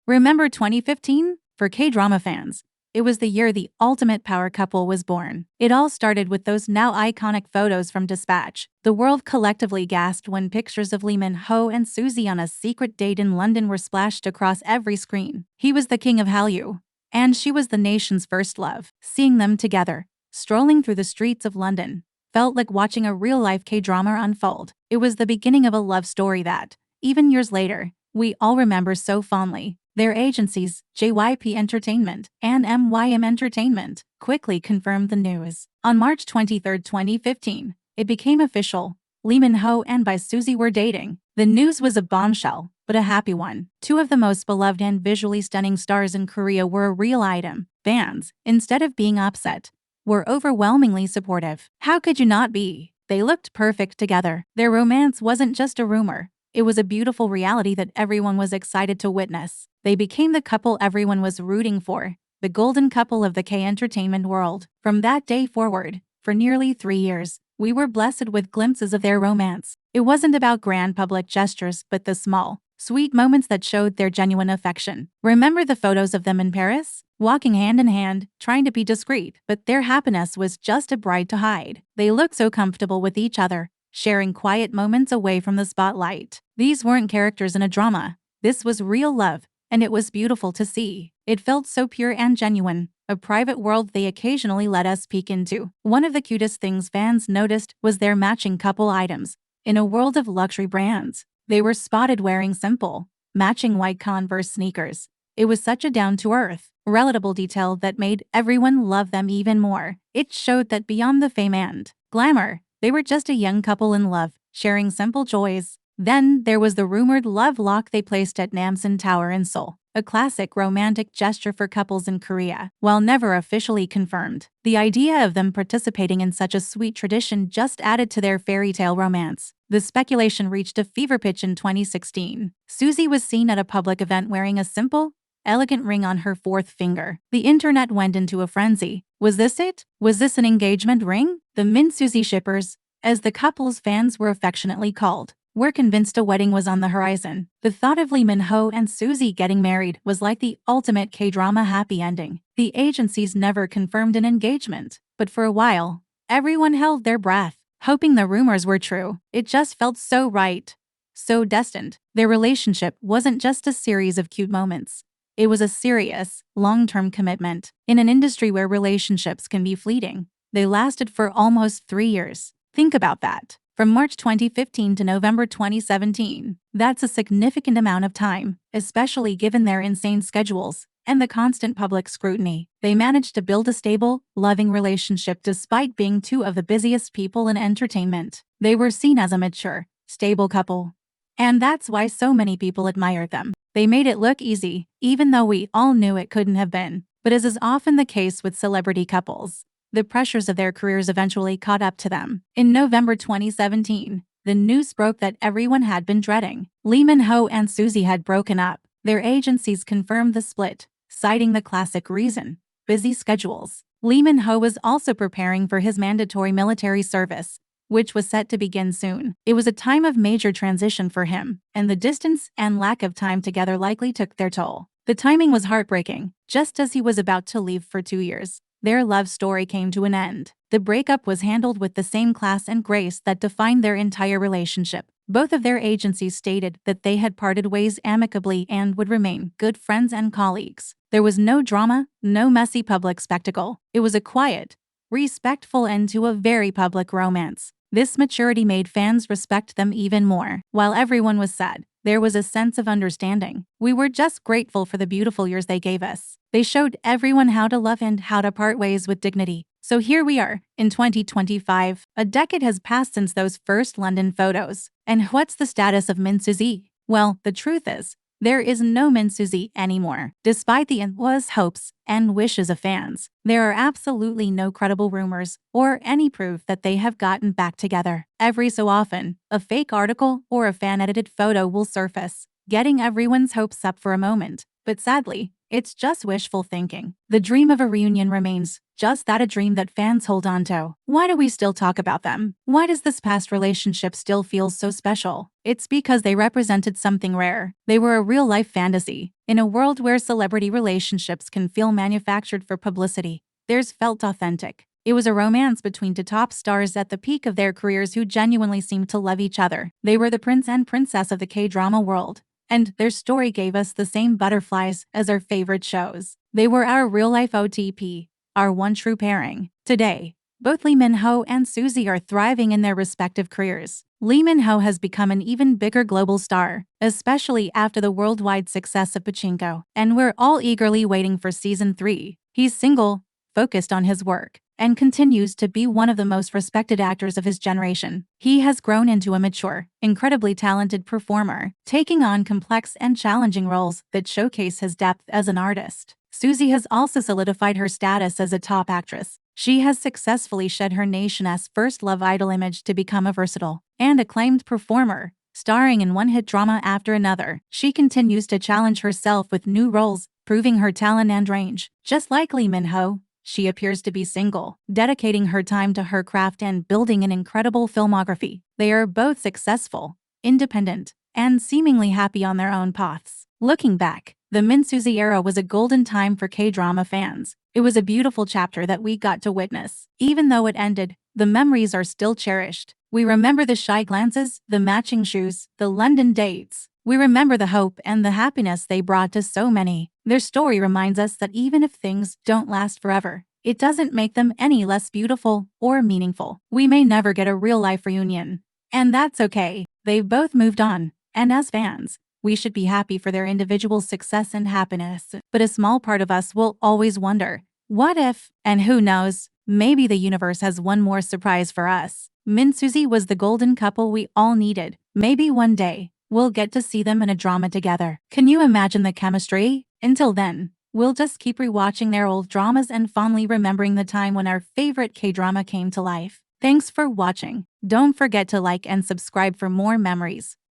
Remember 2015? For K-drama fans, it was the year the ultimate power couple was born. It all started with those now iconic photos from Dispatch. The world collectively gasped when pictures of Lee Min-ho and Suzy on a secret date in London were splashed across every screen. He was the king of Hallyu, and she was the nation's first love. Seeing them together, strolling through the streets of London, felt like watching a real-life K-drama unfold. It was the beginning of a love story that, even years later, we all remember so fondly. Their agencies, JYP Entertainment and MYM Entertainment, quickly confirmed the news. On March 23, 2015, it became official. Lee Min-ho and Suzy were dating. The news was a bombshell, but a happy one. Two of the most beloved and visually stunning stars in Korea were a real item. Fans, instead of being upset, were overwhelmingly supportive. How could you not be? They looked perfect together. Their romance wasn't just a rumor. It was a beautiful reality that everyone was excited to witness. They became the couple everyone was rooting for, the golden couple of the K-entertainment world. From that day forward, for nearly 3 years, we were blessed with glimpses of their romance. It wasn't about grand public gestures, but the small, sweet moments that showed their genuine affection. Remember the photos of them in Paris? Walking hand in hand, trying to be discreet, but their happiness was just a bride to hide. They looked so comfortable with each other, sharing quiet moments away from the spotlight. These weren't characters in a drama. This was real love, and it was beautiful to see. It felt so pure and genuine, a private world they occasionally let us peek into. One of the cutest things fans noticed was their matching couple items. In a world of luxury brands, they were spotted wearing simple, matching white Converse sneakers. It was such a down-to-earth, relatable detail that made everyone love them even more. It showed that beyond the fame and glamour, they were just a young couple in love, sharing simple joys. Then there was the rumored love lock they placed at Namsan Tower in Seoul, a classic romantic gesture for couples in Korea. While never officially confirmed, the idea of them participating in such a sweet tradition just added to their fairy tale romance. The speculation reached a fever pitch in 2016. Suzy was seen at a public event wearing a simple, elegant ring on her fourth finger. The internet went into a frenzy. Was this it? Was this an engagement ring? The MinSuzy shippers, as the couple's fans were affectionately called, were convinced a wedding was on the horizon. The thought of Lee Min-ho and Suzy getting married was like the ultimate K-drama happy ending. The agencies never confirmed an engagement, but for a while, everyone held their breath, hoping the rumors were true. It just felt so right, so destined. Their relationship wasn't just a series of cute moments. It was a serious, long-term commitment. In an industry where relationships can be fleeting, they lasted for almost 3 years. Think about that. From March 2015 to November 2017. That's a significant amount of time, especially given their insane schedules and the constant public scrutiny. They managed to build a stable, loving relationship despite being two of the busiest people in entertainment. They were seen as a mature, stable couple. And that's why so many people admired them. They made it look easy, even though we all knew it couldn't have been. But as is often the case with celebrity couples, the pressures of their careers eventually caught up to them. In November 2017, the news broke that everyone had been dreading. Lee Min-ho and Suzy had broken up. Their agencies confirmed the split, citing the classic reason: busy schedules. Lee Min-ho was also preparing for his mandatory military service, which was set to begin soon. It was a time of major transition for him, and the distance and lack of time together likely took their toll. The timing was heartbreaking. Just as he was about to leave for 2 years, their love story came to an end. The breakup was handled with the same class and grace that defined their entire relationship. Both of their agencies stated that they had parted ways amicably and would remain good friends and colleagues. There was no drama, no messy public spectacle. It was a quiet, respectful end to a very public romance. This maturity made fans respect them even more. While everyone was sad, there was a sense of understanding. We were just grateful for the beautiful years they gave us. They showed everyone how to love and how to part ways with dignity. So here we are, in 2025. A decade has passed since those first London photos. And what's the status of MinSuzy? Well, the truth is, there is no MinSuzy anymore. Despite the endless hopes and wishes of fans, there are absolutely no credible rumors or any proof that they have gotten back together. Every so often, a fake article or a fan-edited photo will surface, getting everyone's hopes up for a moment. But sadly, It's just wishful thinking. The dream of a reunion remains just that, a dream that fans hold on to. Why do we still talk about them? Why does this past relationship still feel so special? It's because they represented something rare. They were a real-life fantasy. In a world where celebrity relationships can feel manufactured for publicity, theirs felt authentic. It was a romance between two top stars at the peak of their careers who genuinely seemed to love each other. They were the prince and princess of the K-drama world, and their story gave us the same butterflies as our favorite shows. They were our real-life OTP, our one true pairing. Today, both Lee Min-ho and Suzy are thriving in their respective careers. Lee Min-ho has become an even bigger global star, especially after the worldwide success of Pachinko, and we're all eagerly waiting for season 3. He's single, focused on his work, and continues to be one of the most respected actors of his generation. He has grown into a mature, incredibly talented performer, taking on complex and challenging roles that showcase his depth as an artist. Suzy has also solidified her status as a top actress. She has successfully shed her nation's first Love Idol image to become a versatile and acclaimed performer, starring in one hit drama after another. She continues to challenge herself with new roles, proving her talent and range. Just like Lee Min-ho, she appears to be single, dedicating her time to her craft and building an incredible filmography. They are both successful, independent, and seemingly happy on their own paths. Looking back, the MinSuzy era was a golden time for K-drama fans. It was a beautiful chapter that we got to witness. Even though it ended, the memories are still cherished. We remember the shy glances, the matching shoes, the London dates. We remember the hope and the happiness they brought to so many. Their story reminds us that even if things don't last forever, it doesn't make them any less beautiful or meaningful. We may never get a real-life reunion, and that's okay. They've both moved on, and as fans, we should be happy for their individual success and happiness. But a small part of us will always wonder, what if? And who knows, maybe the universe has one more surprise for us. MinSuzy was the golden couple we all needed. Maybe one day, we'll get to see them in a drama together. Can you imagine the chemistry? Until then, we'll just keep rewatching their old dramas and fondly remembering the time when our favorite K-drama came to life. Thanks for watching. Don't forget to like and subscribe for more memories.